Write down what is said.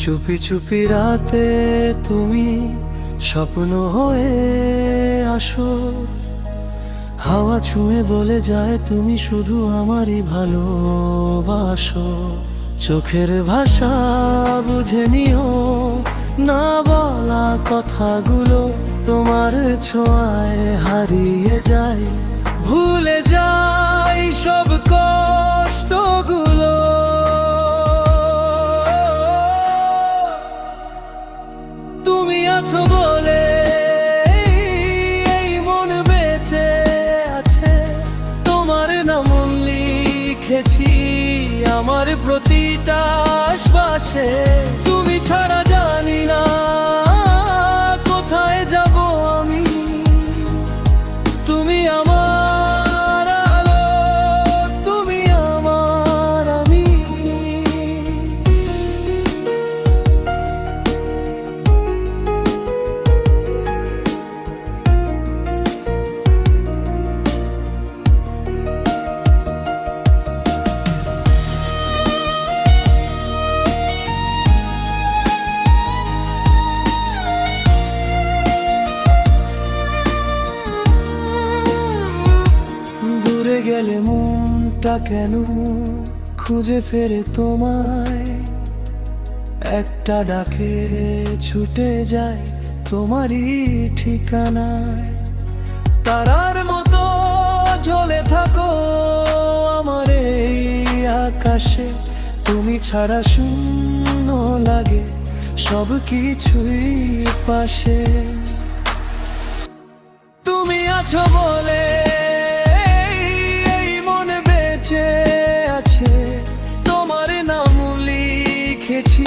চুপি চুপি রাতে তুমি স্বপ্ন হয়ে আসো, হাওয়া ছুঁয়ে বলে যায় তুমি শুধু আমারই ভালোবাসো। চোখের ভাষা বুঝে নিও, না বলা কথাগুলো তোমার ছোঁয়ায় হারিয়ে যায়, ভুলে যাই সব কষ্টগুলো। তুমি আছো বলে এই মন বেঁচে আছে, তোমার নাম লিখেছি আমার প্রতিটা শ্বাসে। তুমি ছাড়া জানি না কোথায় যাব আমি, তুমি আমার আলো, তুমি আমার আমি। দূরে গেলে মনটা কেন খুঁজে ফেরে তোমায়, একটা ডাকে ছুটে যায় তোমারই ঠিকানায়। তারার মতো জ্বলে থাকো আমার এই আকাশে, তুমি ছাড়া শূন্য লাগে সব কিছুই পাশে। তুমি আছো বলে এই মন বেঁচে আছে, তোমার নাম লিখেছি